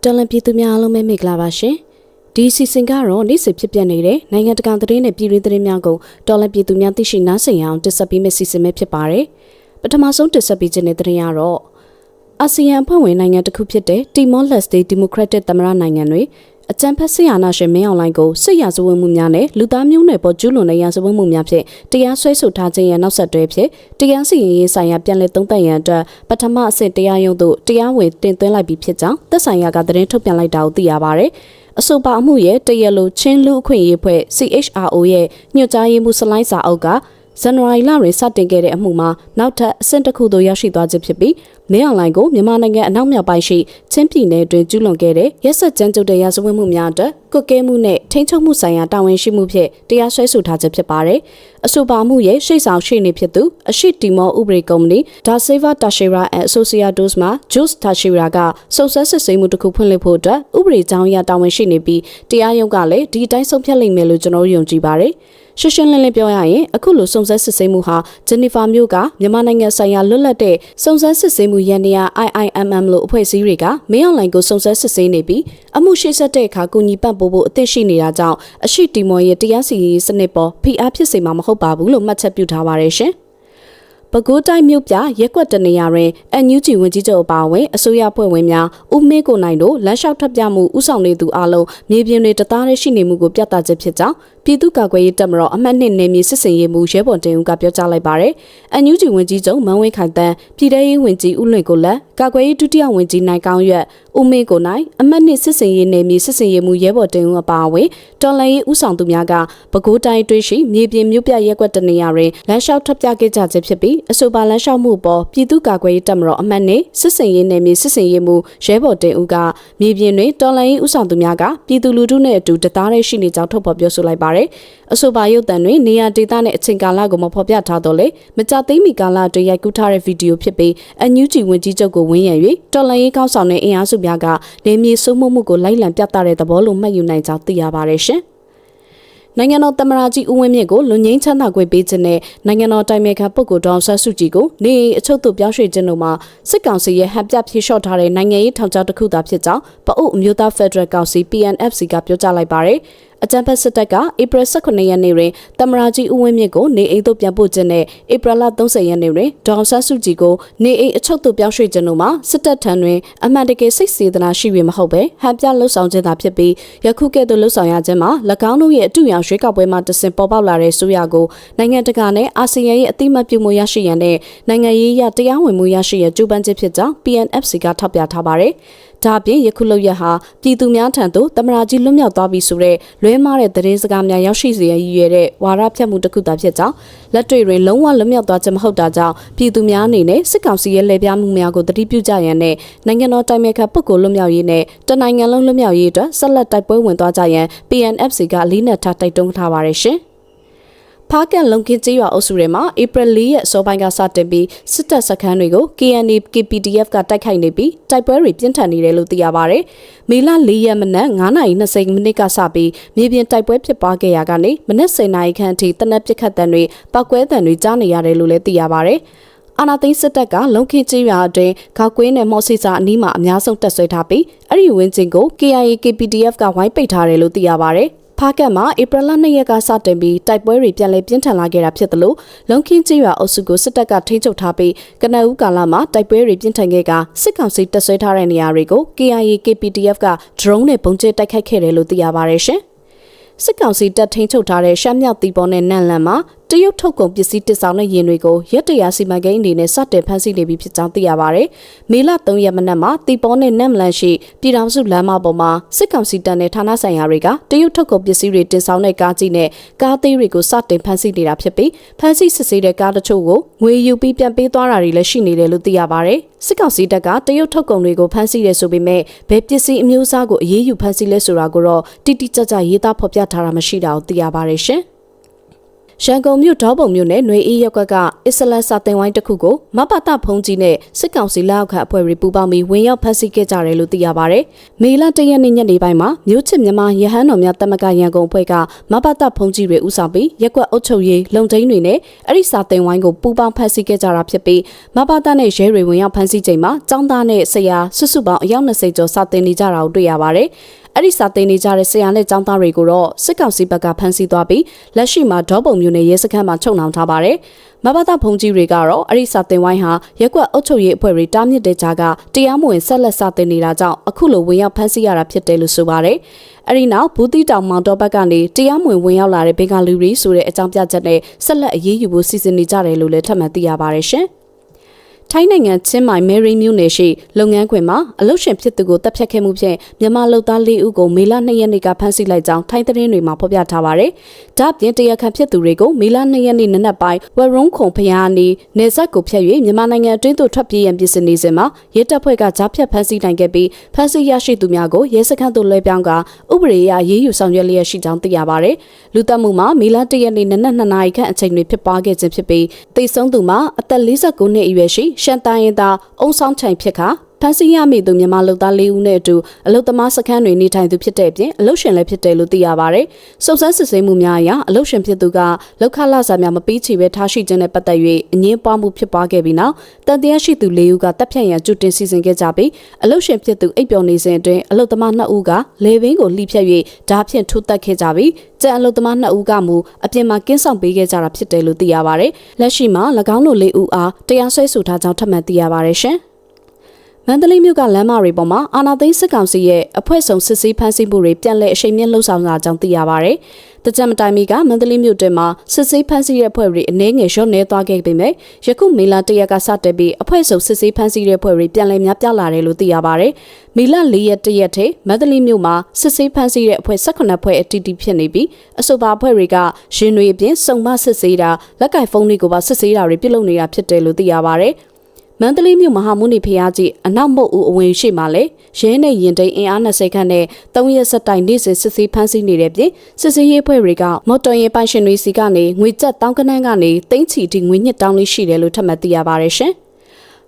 တော်လန်ပြည်သူများအားလုံးပဲမင်္ဂလာပါရှင်ဒီစီစဉ်ကတော့နေ့စဉ်ဖြစ်ပျက်နေတဲ့နိုင်ငံတကာသတင်းနဲ့ပြည်တွင်းသတင်းများကိုတော်လန်ပြည်သူများသိရှိနားဆင်ရအောင်တင်ဆက်ပေးမယ့်စီစဉ်ပဲဖြစ်ပါတယ်ပထမဆုံးတင်ဆက်ပေးခြင်းတဲ့သတင်းကတော့အာဆီယံအဖွဲ့ဝင်နိုင်ငံတစ်ခုဖြစ်တဲ့တီမောလက်စတေဒီမိုကရက်တစ်သမ္မတနိုင်ငံတွေအကြံဖက်စစ်အာဏာရှင်မင်းအောင်လှိုင်ကိုစစ်ရာဇဝတ်မှုများနဲ့လူသားမျိုးနွယ်ပေါ်ကျူးလွန်တဲ့ရာဇဝတ်မှုများဖြင့်တရားစွဲဆိုထားခြင်းရဲ့နောက်ဆက်တွဲဖြစ်တရားစီရင်ရေးဆိုင်ရာပြန်လည်သုံးသပ်ရန်အတွက်ပထမအဆင့်တရားရုံးသို့တရားဝင်တင်သွင်းလိုက်ပြီးဖြစ်ကြောင်းသက်ဆိုင်ရာကသတင်းထုတ်ပြန်လိုက်တာကိုသိရပါဗျ။အဆိုပါအမှုရဲ့တရားလိုချင်းလူအခွင့်အရေးဖွဲ့ CHRO ရဲ့ညွှန်ကြားရေးမှူးစလိုင်းစာအုပ်ကဇန်နဝါရီလတွင်စတင်ခဲ့တဲ့အမှုမှာနောက်ထပ်အဆင့်တစ်ခုသို့ရောက်ရှိသွားခြင်းဖြစ်ပြီးမင်းအောင်လှိုင်ကိုမြန်မာနိုင်ငံအနောက်မြောက်ပိုင်းရှိချင်းပြည်နယ်တွင်ကျူးလွန်ခဲ့တဲ့ရက်စက်ကြမ်းကြုတ်တဲ့ရာဇဝတ်မှုများအတွက်ကွပ်ကဲမှုနဲ့ထိန်းချုပ်မှုဆိုင်ရာတာဝန်ရှိမှုဖြင့်တရားစွဲဆိုထားခြင်းဖြစ်ပါတယ်။အဆိုပါမှုရဲ့ရှေ့ဆောင်ရှေ့နေဖြစ်သူအရှိတီမောဥပဒေကုမ္ပဏီ Da Silva Teixeira and Associados မှာ Jose Teixeira ကစုံစမ်းစစ်ဆေးမှုတစ်ခုဖွင့်လှစ်ဖို့အတွက်ဥပဒေကြောင်းအရတာဝန်ရှိနေပြီးတရားရုံးကလည်းဒီအတိုင်းဆုံးဖြတ်လိမ့်မယ်လို့ကျွန်တော်ယုံကြည်ပါတယ်။ရှင်းရှင်းလင်းလင်းပြောရရင်အခုလိုစုံစမ်းစစ်ဆေးမှုဟာဂျနီဖာမြို့ကမြန်မာနိုင်ငံဆိုင်ရာလွတ်လပ်တဲ့စုံစမ်းစစ်ဆေးမှုရန်တရား IIMM လို့အဖွဲ့အစည်းတွေကမင်းအောင်လှိုင်ကိုစုံစမ်းစစ်ဆေးနေပြီးအမှုရှိဆက်တဲ့အခါကူညီပံ့ပိုးဖို့အသင့်ရှိနေတာကြောင့်အရှိတီမော်ရဲ့တရားစီရင်ရေးစနစ်ပေါ်ဖိအားဖြစ်စေမှာမဟုတ်ပါဘူးလို့မှတ်ချက်ပြုထားပါတယ်ရှင်။ပဲခူးတိုင်းမြို့ပြရက်ကွက်တနေရာတွင်NUGဝန်ကြီးချုပ်အပါအဝင်အစိုးရဖွဲ့ဝင်များဦးမင်းကိုနိုင်တို့လမ်းလျှောက်ထပ်ပြမှုဥဆောင်နေသူအလုံးမြေပြင်တွေတသားတည်းရှိနေမှုကိုပြသခြင်းဖြစ်ကြောင်းပြည်သူ့ကာကွယ်ရေးတပ်မတော်အမှတ်2နယ်မြေစစ်စင်ရေးမှူးရဲဘော်တင်ဦးကပြောကြားလိုက်ပါတယ်။ NUGဝန်ကြီးချုပ်မန်းဝင်းခိုင်တန်းပြည်ထရေးဝန်ကြီးဦးလွင်ကိုလက်ကာကွယ်ရေးဒုတိယဝန်ကြီးနိုင်ကောင်းရွက်ဦးမင်းကိုနိုင်အမှတ်2စစ်စင်ရေးနယ်မြေစစ်စင်ရေးမှူးရဲဘော်တင်ဦးအပါအဝင်တော်လှန်ရေးဦးဆောင်သူများကပဲခူးတိုင်းတွင်းရှိမြေပြင်မြို့ပြရက်ကွက်တနေရာတွင်လမ်းလျှောက်ထပ်ပြခဲ့ကြခြင်းဖြစ်ပြီးအဆိုပါလမ်းလျှောက်မှုပေါ်ပြည်သူ့ကာကွယ်ရေးတပ်မတော်အမှတ်2စစ်စင်ရေးနယ်မြေစစ်စင်ရေးမှူးရဲဘော်တင်ဦးကမြေပြင်တွင်တော်လှန်ရေးဦးဆောင်သူများကပြည်သူလူထုနဲ့အတူတသားတည်းရှိနေကြောင်းထုတ်ဖော်ပြောဆိုလိုက်ပါတယ်။အဆိုပါရုပ်သံတွင်နေရာဒေသနဲ့အချိန်ကာလကိုမဖော်ပြထားတော့လေမကြသိမီကာလအတွင်းရိုက်ကူးထားတဲ့ဗီဒီယိုဖြစ်ပြီးNUGဝန်ကြီးချုပ်ကိုဝန်းရံ၍တော်လှန်ရေးကောင်းဆောင်တဲ့အင်အားစုများကနေမြေစိုးမိုးမှုကိုလိုက်လံပြသတဲ့သဘောလို့မှတ်ယူနိုင်ကြောင်းသိရပါတယ်ရှင်။နိုင်ငံတော်သမ္မတကြီးဦးဝင်းမြင့်ကိုလွန်ငင်းချမ်းသာခွင့်ပေးခြင်းနဲ့နိုင်ငံတော်တိုင်ပင်ခံပုဂ္ဂိုလ်ဒေါအောင်ဆန်းစုကြည်ကိုနေအချုပ်သို့ပြောင်းရွှေ့ခြင်းတို့မှာစစ်ကောင်စီရဲ့ဟန်ပြဖြေလျှော့ထားတဲ့နိုင်ငံရေးထောင်ချောက်တစ်ခုသာဖြစ်ကြောင်းပအို့အမျိုးသားဖက်ဒရယ်ကောင်စီ PNFC ကပြောကြားလိုက်ပါတယ်။အကြံဖက်စစ်တပ်ကဧပြီ18ရက်နေ့တွင်သမ္မတကြီးဦးဝင်းမြင့်ကိုနေအိမ်သို့ပြန်ပို့ခြင်းနဲ့ဧပြီလ30ရက်နေ့တွင်ဒေါအောင်ဆန်းစုကြည်ကိုနေအိမ်အချုပ်သို့ပြောင်းရွှေ့ခြင်းတို့မှာစစ်တပ်ထံတွင်အမှန်တကယ်စိတ်စေတနာရှိ၍မဟုတ်ဘဲဟန်ပြလှုပ်ဆောင်ခြင်းသာဖြစ်ပြီးယခုကဲ့သို့လှုပ်ဆောင်ရခြင်းမှာ၎င်းတို့ရဲ့အတူရောင်ရွှေကောက်ပွဲမှာတဆင့်ပေါ်ပေါက်လာတဲ့ဆိုရကိုနိုင်ငံတကာနဲ့အာဆီယံရဲ့အသိအမှတ်ပြုမှုရရှိရန်နဲ့နိုင်ငံရေးအရတရားဝင်မှုရရှိရန်ကြိုးပမ်းခြင်းဖြစ်ကြောင်း PNFC ကထောက်ပြထားပါတယ်။ဒါအပြင်ယခုလောက်ရဟာပြည်သူများထံသို့သမ္မတကြီးလွတ်မြောက်သွားပြီဆိုတဲ့လွဲမားတဲ့သတင်းစကားများရောက်ရှိစေရန်ရည်ရွယ်တဲ့ဝါဒဖြတ်မှုတစ်ခုသာဖြစ်ကြောင်းလက်တွေ့တွင်လုံးဝလွတ်မြောက်သွားခြင်းမဟုတ်တာကြောင့်ပြည်သူများအနေနဲ့စစ်ကောင်စီရဲ့လှည့်ပြားမှုများကိုသတိပြုကြရန်နဲ့နိုင်ငံတော်တိုင်ပင်ခံပုဂ္ဂိုလ်လွတ်မြောက်ရေးနဲ့တနိုင်ငံလုံးလွတ်မြောက်ရေးအတွက်ဆက်လက်တိုက်ပွဲဝင်သွားကြရန် PNFC ကအလေးနက်ထားတိုက်တွန်းထားပါတယ်ရှင်။ဖားကန်လုံခင်းကျေးရွာအုပ်စုထဲမှာဧပြီ4ရက်အစောပိုင်းကစတင်ပြီးစစ်တပ်စခန်းတွေကို KNA KPDF ကတိုက်ခိုက်နေပြီးတိုက်ပွဲတွေပြင်းထန်နေတယ်လို့သိရပါတယ်။မေလ4ရက်မနက်9:20မိနစ်ကစပြီးမြေပြင်တိုက်ပွဲဖြစ်ပွားခဲ့ရာကနေမနက်10:00နာရီခန့်အထိတနက်ပစ်ခတ်တံတွေပောက်ကွဲတံတွေကြားနေရတယ်လို့လည်းသိရပါတယ်။အာနာသိန်းစစ်တပ်ကလုံခင်းကျေးရွာအတွင်းခောက်ကွင်းနဲ့မော်စီစာအနီးမှာအများဆုံးတပ်ဆွဲထားပြီးအဲ့ဒီဝင်းကျင်ကို KIA KPDF ကဝိုင်းပိတ်ထားတယ်လို့သိရပါတယ်။ဖားကတ်မှာဧပြီလ2ရက်ကစတင်ပြီးတိုက်ပွဲတွေပြန်လည်ပြင်းထန်လာခဲ့တာဖြစ်သလိုလုံခင်းကျေးရွာအုပ်စုကိုစစ်တပ်ကထိန်းချုပ်ထားပြီးကနအူးကာလမှာတိုက်ပွဲတွေပြင်းထန်ခဲ့ကစစ်ကောင်စီတပ်ဆွဲထားတဲ့နေရာတွေကို KIA KPDF က drone နဲ့ပုံကျဲတိုက်ခိုက်ခဲ့တယ်လို့သိရပါတယ်ရှင်။စစ်ကောင်စီတပ်ထိန်းချုပ်ထားတဲ့ရှမ်းမြောက်တီပေါ်နဲ့နန့်လန်မှာတရုတ်ထုတ်ကုန်ပစ္စည်းတစ်ဆောင်တဲ့ယာဉ်တွေကိုရက်တရာစီမံကိန်းအနေနဲ့စတင်ဖမ်းဆီးနေပြီဖြစ်ကြောင်းသိရပါတယ်။မေလ3ရက်မနက်မှာတီပေါ်နဲ့နန့်လန်ရှိပြည်ထောင်စုလမ်းမပေါ်မှာစစ်ကောင်စီတပ်နဲ့ဌာနဆိုင်ရာတွေကတရုတ်ထုတ်ကုန်ပစ္စည်းတွေတင်ဆောင်တဲ့ကားကြီးနဲ့ကားသေးတွေကိုစတင်ဖမ်းဆီးနေတာဖြစ်ပြီးဖမ်းဆီးစစ်ဆေးတဲ့ကားတချို့ကိုငွေယူပြီးပြန်ပေးသွားတာတွေလည်းရှိနေတယ်လို့သိရပါတယ်။စစ်ကောင်စီတပ်ကတရုတ်ထုတ်ကုန်တွေကိုဖမ်းဆီးတယ်ဆိုပေမဲ့ဘယ်ပစ္စည်းအမျိုးအစားကိုအရေးယူဖမ်းဆီးလဲဆိုတာကိုတော့တိတိကျကျရေးသားဖော်ပြထားတာမရှိတာကိုသိရပါတယ်ရှင်။ ရန်ကုန်မြို့ဒေါပုံမြို့နယ်ຫນွေအေးရပ်ကွက်ကအစ္စလမ်စာသင်ဝိုင်းတစ်ခုကိုမပတဖုံးကြီးနဲ့စစ်ကောင်စီလက်အောက်ခံအဖွဲ့တွေပူးပေါင်းပြီးဝင်ရောက်ဖမ်းဆီးခဲ့ကြတယ်လို့သိရပါဗျ။မေလ1ရက်နေ့ညနေပိုင်းမှာမြို့ချစ်မြန်မာရဟန်းတော်များတမကရန်ကုန်အဖွဲ့ကမပတဖုံးကြီးတွေဦးဆောင်ပြီးရပ်ကွက်အုပ်ချုပ်ရေးလုံခြုံတွေနဲ့အဲ့ဒီစာသင်ဝိုင်းကိုပူးပေါင်းဖမ်းဆီးခဲ့ကြတာဖြစ်ပြီးမပတနဲ့ရဲတွေဝင်ရောက်ဖမ်းဆီးချိန်မှာចောင်းသားနဲ့ဆရာစုစုပေါင်းအယောက်20ကျော်စာသင်နေကြတာကိုတွေ့ရပါတယ်။အဲ့ဒီစာသင်နေကြတဲ့ဆရာနဲ့ကျောင်းသားတွေကိုတော့စစ်ကောင်စီဘက်ကဖမ်းဆီးသွားပြီးလက်ရှိမှာဒေါပုံမြို့နယ်ရဲစခန်းမှာချုပ်နှောင်ထားပါတယ်။မဘာသာဖုန်ကြီးတွေကတော့အဲ့ဒီစာသင်ဝိုင်းဟာရက်ကွက်အုပ်ချုပ်ရေးအဖွဲ့တွေတားမြစ်တဲ့ကြားကတရားမဝင်ဆက်လက်စာသင်နေတာကြောင့်အခုလိုဝင်ရောက်ဖမ်းဆီးရတာဖြစ်တယ်လို့ဆိုပါတယ်။အဲ့ဒီနောက်ဘူးတီတောင်မောင်တော်ဘက်ကနေတရားမဝင်ရောက်လာတဲ့ဘင်္ဂလူရီဆိုတဲ့အကြောင်းပြချက်နဲ့ဆက်လက်အရေးယူဖို့စီစဉ်နေကြတယ်လို့လည်းထပ်မံသိရပါတယ်ရှင်။ထိုင်းနိုင်ငံချင်းမိုင်မဲရီမြို့နယ်ရှိလုပ်ငန်းခွင်မှာအလုပ်ရှင်ဖြစ်သူကိုတပ်ဖြတ်ခဲ့မှုဖြင့်မြန်မာလုပ်သား4ဦးကိုမေလ2ရက်နေ့ကဖမ်းဆီးလိုက်ကြောင်းထိုင်းသတင်းတွေမှာဖော်ပြထားပါတယ်။ဒါ့အပြင်တရားခံဖြစ်သူတွေကိုမေလ2ရက်နေ့နနက်ပိုင်းဝရုံးခုံဖျားနီနေဆက်ကိုဖျက်၍မြန်မာနိုင်ငံအတွင်းသို့ထွက်ပြေးရန်ပြင်ဆင်နေစဉ်မှာရဲတပ်ဖွဲ့ကကြားဖြတ်ဖမ်းဆီးနိုင်ခဲ့ပြီးဖမ်းဆီးရရှိသူများကိုရဲစခန်းသို့လွှဲပြောင်းကဥပဒေအရရေးယူဆောင်ရွက်လျက်ရှိကြောင်းသိရပါတယ်။လူသတ်မှုမှာမေလ1ရက်နေ့နနက်2နာရီခန့်အချိန်တွင်ဖြစ်ပွားခဲ့ခြင်းဖြစ်ပြီးသေဆုံးသူမှာအသက်49နှစ်အရွယ်ရှိရှန်တိုင်းရင်သားအုံဆောင်ချိုင်ဖြစ်ခါဖမ်းဆီးရမိသူမြန်မာလုပ်သား4ဦးနဲ့အတူအလုပ်သမားစခန်းတွေနေထိုင်သူဖြစ်တဲ့အပြင်အလုပ်ရှင်လည်းဖြစ်တယ်လို့သိရပါတယ်။စုံစမ်းစစ်ဆေးမှုများအရအလုပ်ရှင်ဖြစ်သူကလောက်ခလာစာများမပေးချေပဲထားရှိခြင်းနဲ့ပတ်သက်၍အငြင်းပွားမှုဖြစ်ပွားခဲ့ပြီးနောက်တန်တရားရှိသူ4ဦးကတပ်ဖြတ်ရန်ကြိုတင်စီစဉ်ခဲ့ကြပြီးအလုပ်ရှင်ဖြစ်သူအိပ်ပျော်နေစဉ်အတွင်းအလုပ်သမား2ဦးကလေဘင်းကိုလှိဖြတ်၍ဓာဖြင့်ထိုးတက်ခဲ့ကြပြီးကျန်အလုပ်သမား2ဦးကမူအပြင်မှာကင်းဆောင်ပေးခဲ့ကြတာဖြစ်တယ်လို့သိရပါတယ်။လက်ရှိမှာ၎င်းတို့4ဦးအားတရားစွဲဆိုထားကြောင်းထပ်မံသိရပါတယ်ရှင်။မန္တလေးမြို့ကလမ်းမတွေပေါ်မှာအာဏာသိမ်းစစ်ကောင်စီရဲ့အဖွဲ့စုံစစ်ဆေးဖမ်းဆီးမှုတွေပြန်လည်အရှိန်မြင့်လှုပ်ဆောင်လာကြောင်းသိရပါဗျ။တကြံမတိုင်မီကမန္တလေးမြို့တွင်မှာစစ်ဆေးဖမ်းဆီးတဲ့အဖွဲ့တွေအနည်းငယ်လျော့နေသွားခဲ့ပေမဲ့ယခုမေလ1ရက်ကစတင်ပြီးအဖွဲ့စုံစစ်ဆေးဖမ်းဆီးတဲ့အဖွဲ့တွေပြန်လည်များပြားလာတယ်လို့သိရပါဗျ။မေလ4ရက်1ရက်ထိမန္တလေးမြို့မှာစစ်ဆေးဖမ်းဆီးတဲ့အဖွဲ့18ဖွဲ့အတီးတီးဖြစ်နေပြီးအဆိုပါအဖွဲ့တွေကရင်တွေအပြင်စုံမစစ်ဆေးတာလက်ကင်ဖုန်းတွေကိုပါစစ်ဆေးတာတွေပြုလုပ်နေတာဖြစ်တယ်လို့သိရပါဗျ။မန္တလေးမြို့မဟာမုနိဖျားကြီးအနောက်မုတ်ဦးအဝင်ရှိမှလည်းရဲနဲ့ရင်တိန်အင်အား20ခန့်နဲ့3ရက်ဆက်တိုင်နေ့စဉ်စစ်ဆေးဖမ်းဆီးနေတဲ့ပြင်စစ်ဆေးရေးအဖွဲ့တွေကမော်တော်ယာဉ်ပိုင်ရှင်တွေစီကနေငွေကျပ်1000ခန်းကနေသိန်းချီထိငွေညစ်တောင်းလေးရှိတယ်လို့ထပ်မံသိရပါတယ်ရှင်။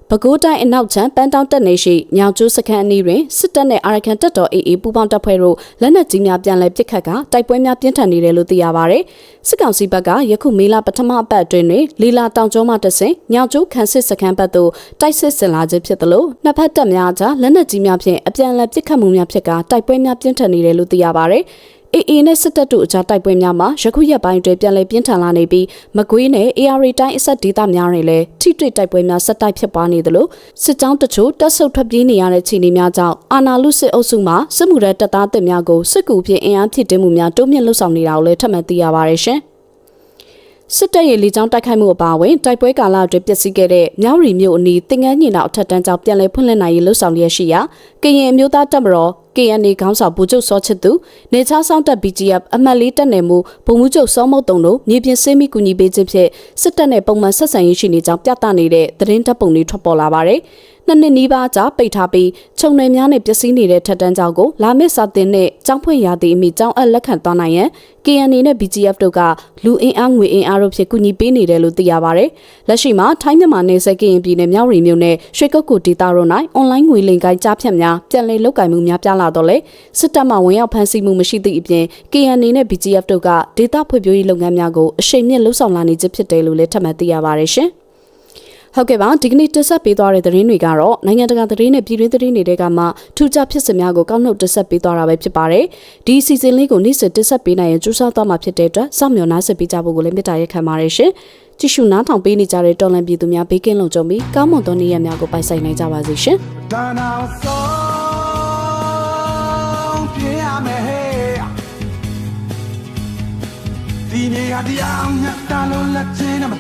ပဲခူးတိုင်းအနောက်ချမ်းပန်းတောင်းတက်နေရှိညောင်ကျိုးစခန်းအနီးတွင်စစ်တပ်နဲ့အာရကန်တပ်တော် AA ပူးပေါင်းတပ်ဖွဲ့တို့လက်နက်ကြီးများပြန်လည်ပစ်ခတ်ကတိုက်ပွဲများပြင်းထန်နေတယ်လို့သိရပါဗျ။စစ်ကောင်စီဘက်ကယခုမေလပထမအပတ်အတွင်းတွင်လီလာတောင်ကျောမှာတဆင်ညောင်ကျိုးခန်းစစ်စခန်းဘက်သို့တိုက်စစ်ဆင်လာခြင်းဖြစ်သလိုနှစ်ဖက်တပ်များကြားလက်နက်ကြီးများဖြင့်အပြန်အလှန်ပစ်ခတ်မှုများဖြစ်ကတိုက်ပွဲများပြင်းထန်နေတယ်လို့သိရပါဗျ။ AA နဲ့စစ်တပ်တို့အကြားတိုက်ပွဲများမှာယခုရက်ပိုင်းတွင်ပြန်လည်ပြင်းထန်လာနေပြီးမကွေးနဲ့ AR တိုင်းအဆက်ဒေသများတွင်လည်းထိတွေ့တိုက်ပွဲများဆက်တိုက်ဖြစ်ပွားနေသလိုစစ်ကြောင်းတချို့တပ်ဆုတ်ထွက်ပြေးနေရတဲ့ခြေအနေများကြောင့်အာဏာလုစစ်အုပ်စုမှစစ်မှုထမ်းတပ်သားတွေများကိုစစ်ကူဖြင့်အင်အားဖြည့်တင်းမှုများတိုးမြင့်လှုပ်ဆောင်နေတာကိုလည်းထပ်မံသိရပါတယ်ရှင်။စစ်တပ်ရဲ့လေကြောင်းတိုက်ခိုက်မှုအပါအဝင်တိုက်ပွဲကာလအတွင်းပျက်စီးခဲ့တဲ့မြောက်ရီမြို့အနီးတင်ငန်းညင်တော်အထက်တန်းကျောင်းပြန်လည်ဖွင့်လှစ်နိုင်ရေးလှုပ်ဆောင်လျက်ရှိရာကရင်အမျိုးသားတပ်မတော်KNA ခေါင်းဆောင်ဗိုလ်ချုပ်စောချစ်သူနေချားဆောင်တပ် BGF အမှတ်၄တပ်နယ်မှဗိုလ်မှူးချုပ်စောမုတ်တုံတို့မြေပြင်ဆေးမိကူညီပေးခြင်းဖြင့်စစ်တပ်နဲ့ပုံမှန်ဆက်ဆံရေးရှိနေကြောင်းပြသနေတဲ့သတင်းတပ်ပုံတွေထွက်ပေါ်လာပါတယ်။နှစ်နှစ်နီးပါးကြာပိတ်ထားပြီးခြုံနယ်များနဲ့ပျက်စီးနေတဲ့ထက်တန်းကျောင်းကိုလာမစ်စာတင်နဲ့ကျောင်းဖွင့်ရသည့်အမိကျောင်းအပ်လက်ခံသွားနိုင်ရန် KNA နဲ့ BGF တို့ကလူအင်အားငွေအင်အားတို့ဖြင့်ကူညီပေးနေတယ်လို့သိရပါတယ်။လက်ရှိမှာထိုင်းမြန်မာနယ်စပ်ကရင်ပြည်နယ်မြောက်ရီမြို့နယ်ရွှေကုတ်ကူဒေသတို့၌အွန်လိုင်းငွေလိမ်ကိုင်းကြားဖြတ်များပြန်လည်လုပ်ကိုင်မှုများပြလာတော့လေစစ်တပ်မှဝင်ရောက်ဖမ်းဆီးမှုမရှိသည့်အပြင် KNA နဲ့ BGF တို့ကဒေသဖွံ့ဖြိုးရေးလုပ်ငန်းများကိုအရှိန်မြင့်လှုပ်ဆောင်လာနေခြင်းဖြစ်တယ်လို့လည်းထပ်မံသိရပါတယ်ရှင်။ဟုတ်ကဲ့ပါဒီကနေ့တင်ဆက်ပေးသွားတဲ့သတင်းတွေကတော့နိုင်ငံတကာသတင်းနဲ့ပြည်တွင်းသတင်းတွေကမှထူးခြားဖြစ်စဉ်များကိုကောက်နှုတ်တင်ဆက်ပေးသွားတာပဲဖြစ်ပါတယ်ဒီစီစဉ်လေးကိုနေ့စဉ်တင်ဆက်ပေးနိုင်ရင်ကြိုးစားသွားမှာဖြစ်တဲ့အတွက်စောင့်မျှော်နားဆင်ပေးကြဖို့ကိုလည်းမေတ္တာရက်ခံပါတယ်ရှင်ကြည့်ရှုနားထောင်ပေးနေကြတဲ့တော်လန်ပြည်သူများဘေးကင်းလုံခြုံပြီးကောင်းမွန်သောနေ့ရက်များကိုပိုင်ဆိုင်နိုင်ကြပါစေရှင်ဒီနေ့ကတရားမျှတလို့လက်ချင်းနဲ့မ